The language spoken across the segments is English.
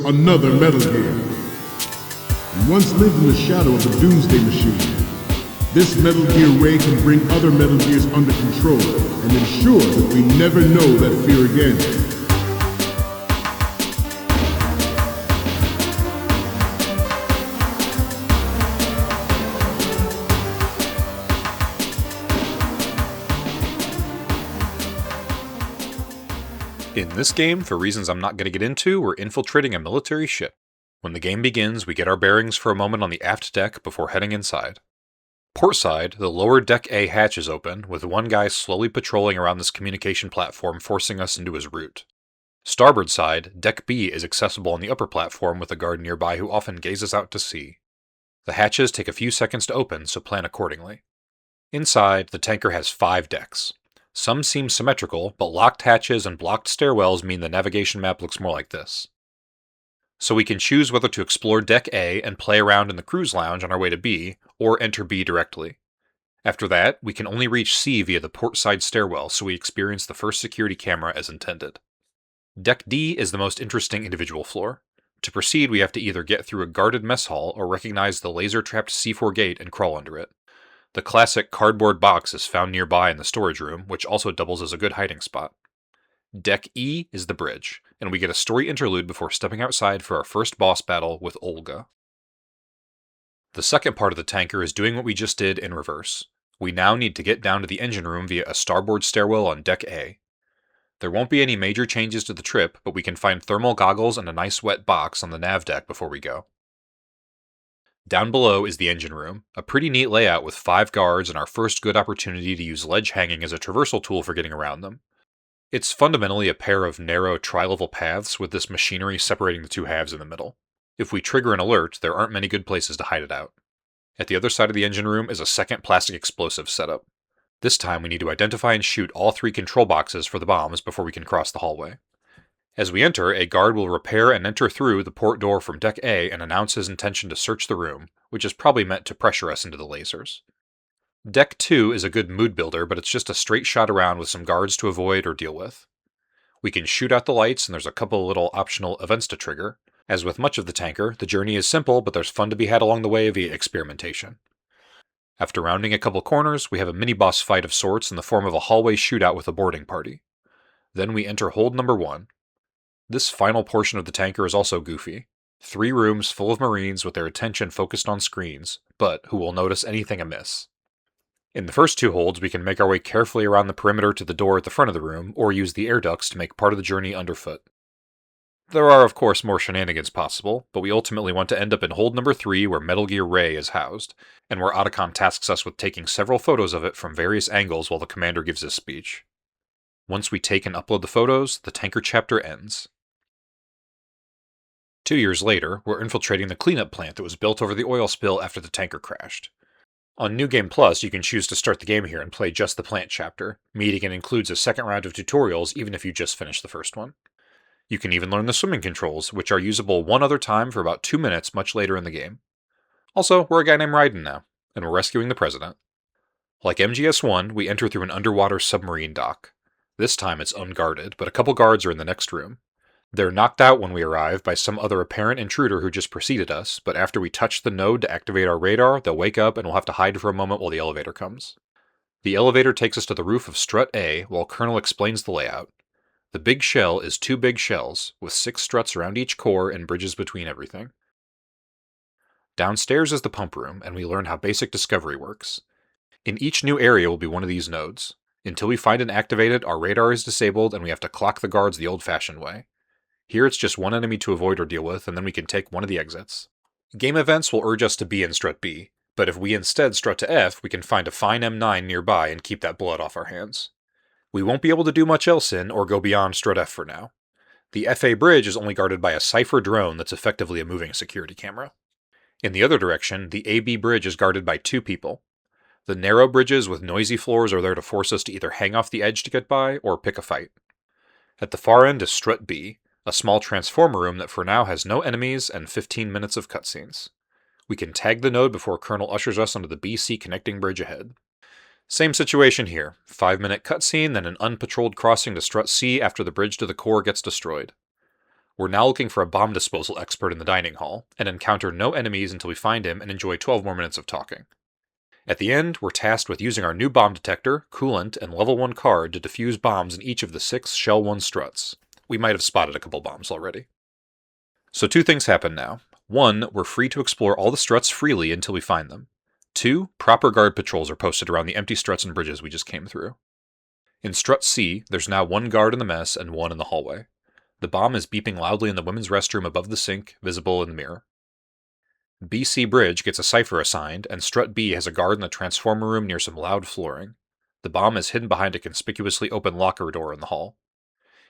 another Metal Gear. You once lived in the shadow of the Doomsday Machine. This Metal Gear ray can bring other Metal Gears under control and ensure that we never know that fear again. In this game, for reasons I'm not going to get into, we're infiltrating a military ship. When the game begins, we get our bearings for a moment on the aft deck before heading inside. Port side, the lower deck A hatch is open, with one guy slowly patrolling around this communication platform forcing us into his route. Starboard side, deck B is accessible on the upper platform with a guard nearby who often gazes out to sea. The hatches take a few seconds to open, so plan accordingly. Inside, the tanker has 5 decks. Some seem symmetrical, but locked hatches and blocked stairwells mean the navigation map looks more like this. So we can choose whether to explore Deck A and play around in the cruise lounge on our way to B, or enter B directly. After that, we can only reach C via the port side stairwell, so we experience the first security camera as intended. Deck D is the most interesting individual floor. To proceed, we have to either get through a guarded mess hall or recognize the laser-trapped C4 gate and crawl under it. The classic cardboard box is found nearby in the storage room, which also doubles as a good hiding spot. Deck E is the bridge, and we get a story interlude before stepping outside for our first boss battle with Olga. The second part of the tanker is doing what we just did in reverse. We now need to get down to the engine room via a starboard stairwell on Deck A. There won't be any major changes to the trip, but we can find thermal goggles and a nice wet box on the nav deck before we go. Down below is the engine room, a pretty neat layout with 5 guards and our first good opportunity to use ledge hanging as a traversal tool for getting around them. It's fundamentally a pair of narrow tri-level paths with this machinery separating the 2 halves in the middle. If we trigger an alert, there aren't many good places to hide it out. At the other side of the engine room is a second plastic explosive setup. This time we need to identify and shoot all 3 control boxes for the bombs before we can cross the hallway. As we enter, a guard will repair and enter through the port door from Deck A and announce his intention to search the room, which is probably meant to pressure us into the lasers. Deck 2 is a good mood builder, but it's just a straight shot around with some guards to avoid or deal with. We can shoot out the lights, and there's a couple little optional events to trigger. As with much of the tanker, the journey is simple, but there's fun to be had along the way via experimentation. After rounding a couple corners, we have a mini-boss fight of sorts in the form of a hallway shootout with a boarding party. Then we enter hold number 1. This final portion of the tanker is also goofy. 3 rooms full of Marines with their attention focused on screens, but who will notice anything amiss. In the first 2 holds, we can make our way carefully around the perimeter to the door at the front of the room, or use the air ducts to make part of the journey underfoot. There are, of course, more shenanigans possible, but we ultimately want to end up in hold number 3 where Metal Gear Ray is housed, and where Otacon tasks us with taking several photos of it from various angles while the commander gives his speech. Once we take and upload the photos, the tanker chapter ends. 2 years later, we're infiltrating the cleanup plant that was built over the oil spill after the tanker crashed. On New Game Plus, you can choose to start the game here and play just the plant chapter, meaning it includes a second round of tutorials even if you just finished the first one. You can even learn the swimming controls, which are usable one other time for about 2 minutes much later in the game. Also, we're a guy named Raiden now, and we're rescuing the president. Like MGS1, we enter through an underwater submarine dock. This time it's unguarded, but a couple guards are in the next room. They're knocked out when we arrive by some other apparent intruder who just preceded us, but after we touch the node to activate our radar, they'll wake up and we'll have to hide for a moment while the elevator comes. The elevator takes us to the roof of Strut A while Colonel explains the layout. The big shell is 2 big shells, with 6 struts around each core and bridges between everything. Downstairs is the pump room, and we learn how basic discovery works. In each new area will be one of these nodes. Until we find and activate it, our radar is disabled and we have to clock the guards the old-fashioned way. Here it's just one enemy to avoid or deal with, and then we can take one of the exits. Game events will urge us to be in Strut B, but if we instead strut to F, we can find a fine M9 nearby and keep that blood off our hands. We won't be able to do much else in or go beyond Strut F for now. The FA bridge is only guarded by a Cypher drone that's effectively a moving security camera. In the other direction, the AB bridge is guarded by 2 people. The narrow bridges with noisy floors are there to force us to either hang off the edge to get by or pick a fight. At the far end is Strut B, a small transformer room that for now has no enemies and 15 minutes of cutscenes. We can tag the node before Colonel ushers us onto the BC connecting bridge ahead. Same situation here, 5-minute cutscene, then an unpatrolled crossing to Strut C after the bridge to the core gets destroyed. We're now looking for a bomb disposal expert in the dining hall, and encounter no enemies until we find him and enjoy 12 more minutes of talking. At the end, we're tasked with using our new bomb detector, coolant, and level 1 card to defuse bombs in each of the 6 Shell 1 struts. We might have spotted a couple bombs already. So 2 things happen now. 1, we're free to explore all the struts freely until we find them. 2, proper guard patrols are posted around the empty struts and bridges we just came through. In Strut C, there's now 1 guard in the mess and 1 in the hallway. The bomb is beeping loudly in the women's restroom above the sink, visible in the mirror. BC Bridge gets a cipher assigned, and Strut B has a guard in the transformer room near some loud flooring. The bomb is hidden behind a conspicuously open locker door in the hall.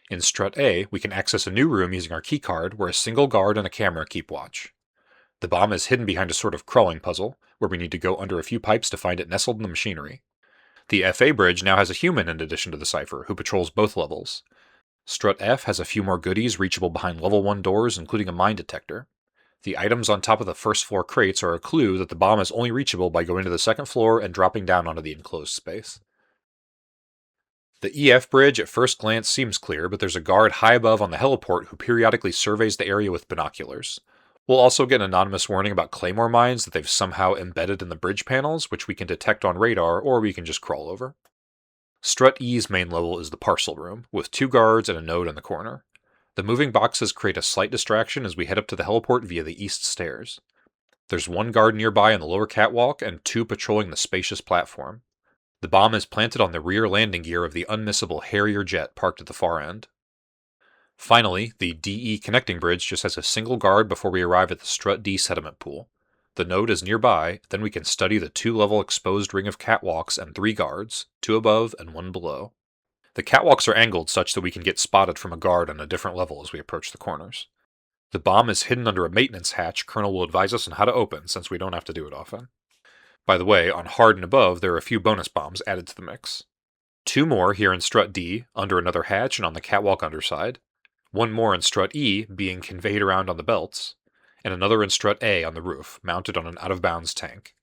In Strut A, we can access a new room using our keycard where a single guard and a camera keep watch. The bomb is hidden behind a sort of crawling puzzle, where we need to go under a few pipes to find it nestled in the machinery. The FA bridge now has a human in addition to the cipher, who patrols both levels. Strut F has a few more goodies reachable behind level 1 doors, including a mine detector. The items on top of the first floor crates are a clue that the bomb is only reachable by going to the second floor and dropping down onto the enclosed space. The EF bridge at first glance seems clear, but there's a guard high above on the heliport who periodically surveys the area with binoculars. We'll also get an anonymous warning about claymore mines that they've somehow embedded in the bridge panels, which we can detect on radar, or we can just crawl over. Strut E's main level is the parcel room, with 2 guards and a node in the corner. The moving boxes create a slight distraction as we head up to the heliport via the east stairs. There's 1 guard nearby on the lower catwalk and 2 patrolling the spacious platform. The bomb is planted on the rear landing gear of the unmissable Harrier jet parked at the far end. Finally, the DE connecting bridge just has a single guard before we arrive at the Strut D sediment pool. The node is nearby, then we can study the 2-level exposed ring of catwalks and 3 guards, 2 above and 1 below. The catwalks are angled such that we can get spotted from a guard on a different level as we approach the corners. The bomb is hidden under a maintenance hatch Colonel will advise us on how to open since we don't have to do it often. By the way, on hard and above there are a few bonus bombs added to the mix. 2 more here in Strut D, under another hatch and on the catwalk underside. 1 more in Strut E, being conveyed around on the belts. And another in Strut A on the roof, mounted on an out-of-bounds tank.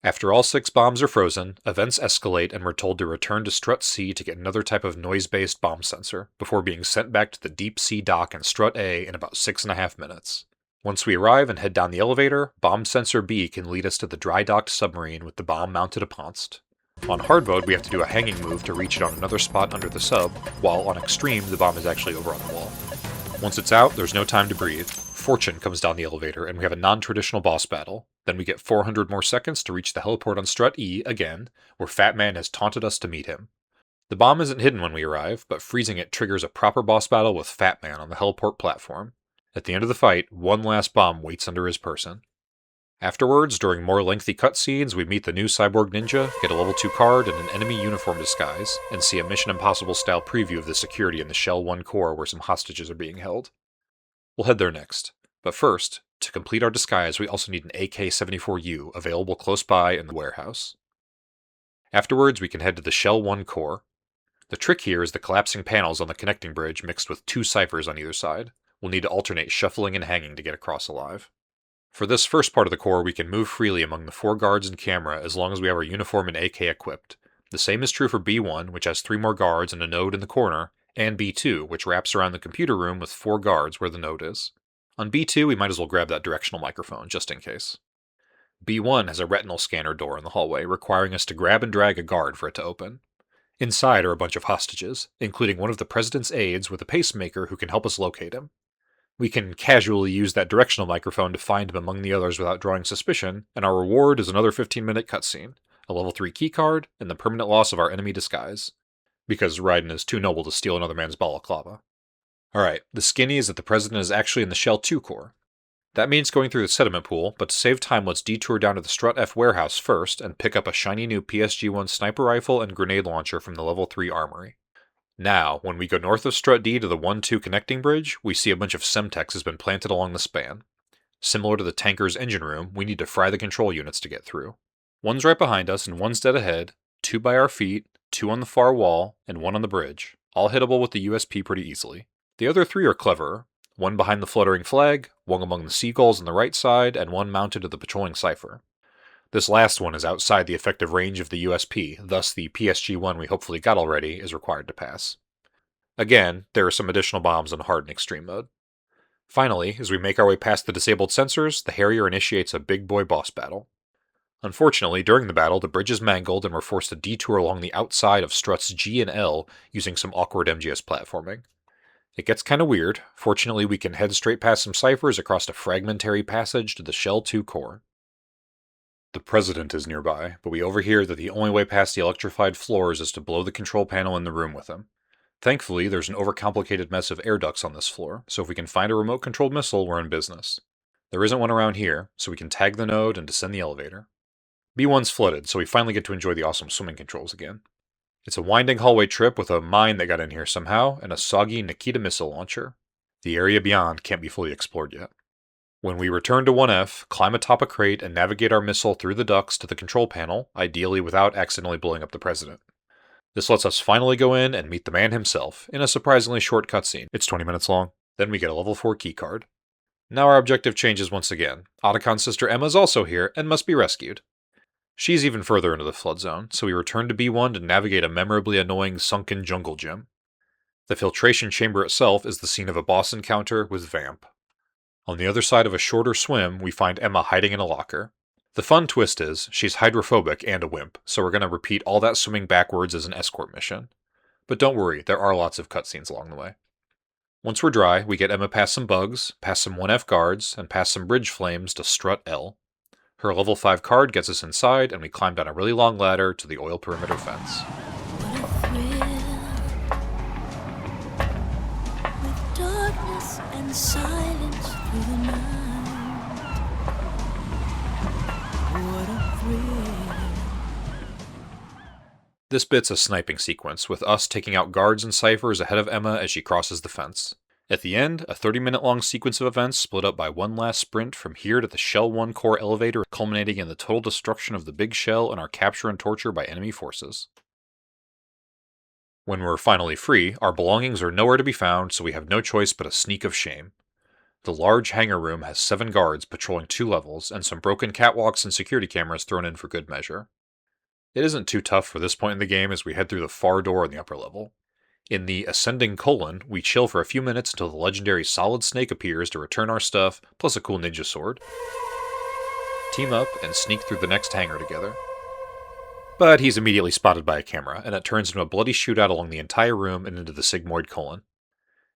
After all 6 bombs are frozen, events escalate and we're told to return to Strut C to get another type of noise-based bomb sensor, before being sent back to the deep sea dock in Strut A in about 6.5 minutes. Once we arrive and head down the elevator, bomb sensor B can lead us to the dry-docked submarine with the bomb mounted uponst. On hard mode, we have to do a hanging move to reach it on another spot under the sub, while on extreme, the bomb is actually over on the wall. Once it's out, there's no time to breathe. Fortune comes down the elevator, and we have a non-traditional boss battle. Then we get 400 more seconds to reach the heliport on Strut E again, where Fat Man has taunted us to meet him. The bomb isn't hidden when we arrive, but freezing it triggers a proper boss battle with Fat Man on the heliport platform. At the end of the fight, 1 last bomb waits under his person. Afterwards, during more lengthy cutscenes, we meet the new cyborg ninja, get a level 2 card and an enemy uniform disguise, and see a Mission Impossible style preview of the security in the Shell 1 core where some hostages are being held. We'll head there next. But first, to complete our disguise, we also need an AK-74U available close by in the warehouse. Afterwards, we can head to the Shell 1 core. The trick here is the collapsing panels on the connecting bridge mixed with 2 ciphers on either side. We'll need to alternate shuffling and hanging to get across alive. For this first part of the core, we can move freely among the 4 guards and camera as long as we have our uniform and AK equipped. The same is true for B1, which has 3 more guards and a node in the corner, and B2, which wraps around the computer room with 4 guards where the node is. On B2, we might as well grab that directional microphone, just in case. B1 has a retinal scanner door in the hallway, requiring us to grab and drag a guard for it to open. Inside are a bunch of hostages, including one of the president's aides with a pacemaker who can help us locate him. We can casually use that directional microphone to find him among the others without drawing suspicion, and our reward is another 15-minute cutscene, a level 3 keycard, and the permanent loss of our enemy disguise. Because Raiden is too noble to steal another man's balaclava. Alright, the skinny is that the president is actually in the Shell 2 core. That means going through the sediment pool, but to save time let's detour down to the Strut F warehouse first and pick up a shiny new PSG-1 sniper rifle and grenade launcher from the level 3 armory. Now, when we go north of Strut D to the 1-2 connecting bridge, we see a bunch of Semtex has been planted along the span. Similar to the tanker's engine room, we need to fry the control units to get through. One's right behind us and one's dead ahead, 2 by our feet, 2 on the far wall, and 1 on the bridge, all hittable with the USP pretty easily. The other 3 are cleverer, 1 behind the fluttering flag, 1 among the seagulls on the right side, and 1 mounted to the patrolling cipher. This last one is outside the effective range of the USP, thus the PSG-1 we hopefully got already is required to pass. Again, there are some additional bombs on hard and extreme mode. Finally, as we make our way past the disabled sensors, the Harrier initiates a big boy boss battle. Unfortunately, during the battle, the bridge is mangled and we're forced to detour along the outside of struts G and L using some awkward MGS platforming. It gets kinda weird. Fortunately, we can head straight past some ciphers across a fragmentary passage to the Shell 2 core. The President is nearby, but we overhear that the only way past the electrified floors is to blow the control panel in the room with him. Thankfully, there's an overcomplicated mess of air ducts on this floor, so if we can find a remote-controlled missile, we're in business. There isn't one around here, so we can tag the node and descend the elevator. B1's flooded, so we finally get to enjoy the awesome swimming controls again. It's a winding hallway trip with a mine that got in here somehow, and a soggy Nikita missile launcher. The area beyond can't be fully explored yet. When we return to 1F, climb atop a crate and navigate our missile through the ducts to the control panel, ideally without accidentally blowing up the President. This lets us finally go in and meet the man himself, in a surprisingly short cutscene. It's 20 minutes long. Then we get a level 4 keycard. Now our objective changes once again. Otacon's sister Emma's also here, and must be rescued. She's even further into the flood zone, so we return to B1 to navigate a memorably annoying sunken jungle gym. The filtration chamber itself is the scene of a boss encounter with Vamp. On the other side of a shorter swim, we find Emma hiding in a locker. The fun twist is, she's hydrophobic and a wimp, so we're going to repeat all that swimming backwards as an escort mission. But don't worry, there are lots of cutscenes along the way. Once we're dry, we get Emma past some bugs, past some 1F guards, and past some bridge flames to strut L. Her level 5 card gets us inside, and we climb down a really long ladder to the oil perimeter fence. What a thrill, with darkness and silence through the night. What a thrill. This bit's a sniping sequence, with us taking out guards and ciphers ahead of Emma as she crosses the fence. At the end, a 30-minute long sequence of events split up by one last sprint from here to the Shell 1 core elevator, culminating in the total destruction of the big shell and our capture and torture by enemy forces. When we're finally free, our belongings are nowhere to be found, so we have no choice but a sneak of shame. The large hangar room has 7 guards patrolling 2 levels, and some broken catwalks and security cameras thrown in for good measure. It isn't too tough for this point in the game as we head through the far door in the upper level. In the ascending colon, we chill for a few minutes until the legendary Solid Snake appears to return our stuff, plus a cool ninja sword. Team up and sneak through the next hangar together. But he's immediately spotted by a camera, and it turns into a bloody shootout along the entire room and into the sigmoid colon.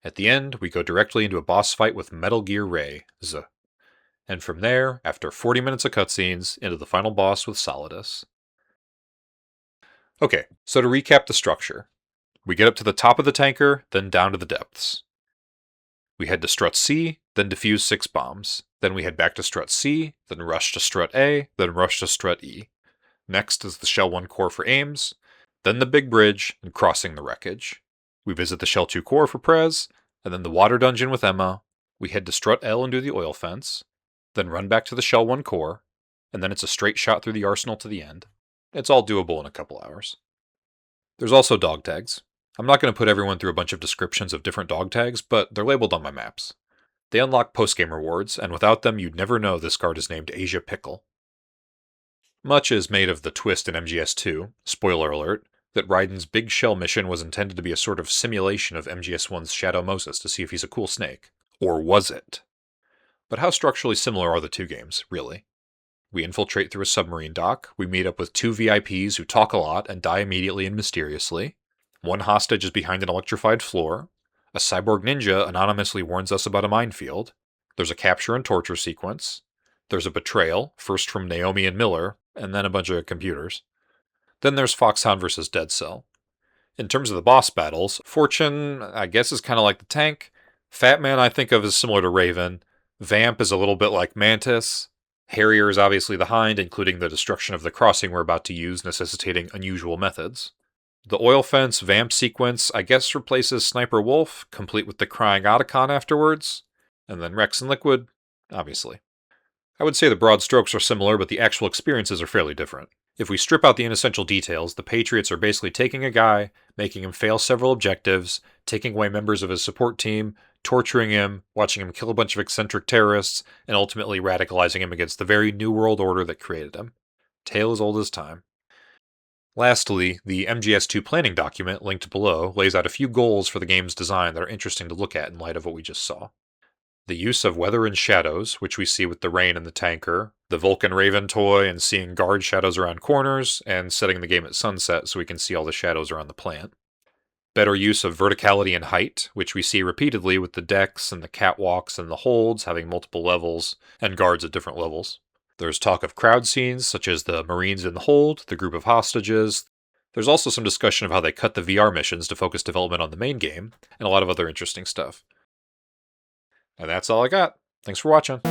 At the end, we go directly into a boss fight with Metal Gear Ray, Z. And from there, after 40 minutes of cutscenes, into the final boss with Solidus. Okay, so to recap the structure. We get up to the top of the tanker, then down to the depths. We head to strut C, then defuse 6 bombs. Then we head back to strut C, then rush to strut A, then rush to strut E. Next is the Shell 1 core for aims, then the big bridge, and crossing the wreckage. We visit the Shell 2 core for Prez, and then the water dungeon with Emma. We head to strut L and do the oil fence, then run back to the Shell 1 core, and then it's a straight shot through the arsenal to the end. It's all doable in a couple hours. There's also dog tags. I'm not going to put everyone through a bunch of descriptions of different dog tags, but they're labeled on my maps. They unlock post-game rewards, and without them you'd never know this guard is named Asia Pickle. Much is made of the twist in MGS2, spoiler alert, that Raiden's Big Shell mission was intended to be a sort of simulation of MGS1's Shadow Moses to see if he's a cool snake. Or was it? But how structurally similar are the two games, really? We infiltrate through a submarine dock, we meet up with 2 VIPs who talk a lot and die immediately and mysteriously. One hostage is behind an electrified floor. A cyborg ninja anonymously warns us about a minefield. There's a capture and torture sequence. There's a betrayal, first from Naomi and Miller, and then a bunch of computers. Then there's Foxhound vs. Dead Cell. In terms of the boss battles, Fortune, I guess, is kind of like the tank. Fat Man I think of as similar to Raven. Vamp is a little bit like Mantis. Harrier is obviously the Hind, including the destruction of the crossing we're about to use, necessitating unusual methods. The oil fence Vamp sequence, I guess, replaces Sniper Wolf, complete with the crying Otacon afterwards. And then Rex and Liquid, obviously. I would say the broad strokes are similar, but the actual experiences are fairly different. If we strip out the inessential details, the Patriots are basically taking a guy, making him fail several objectives, taking away members of his support team, torturing him, watching him kill a bunch of eccentric terrorists, and ultimately radicalizing him against the very new world order that created him. Tale as old as time. Lastly, the MGS2 planning document, linked below, lays out a few goals for the game's design that are interesting to look at in light of what we just saw. The use of weather and shadows, which we see with the rain and the tanker, the Vulcan Raven toy and seeing guard shadows around corners, and setting the game at sunset so we can see all the shadows around the plant. Better use of verticality and height, which we see repeatedly with the decks and the catwalks and the holds having multiple levels, and guards at different levels. There's talk of crowd scenes, such as the Marines in the hold, the group of hostages. There's also some discussion of how they cut the VR missions to focus development on the main game, and a lot of other interesting stuff. And that's all I got. Thanks for watching.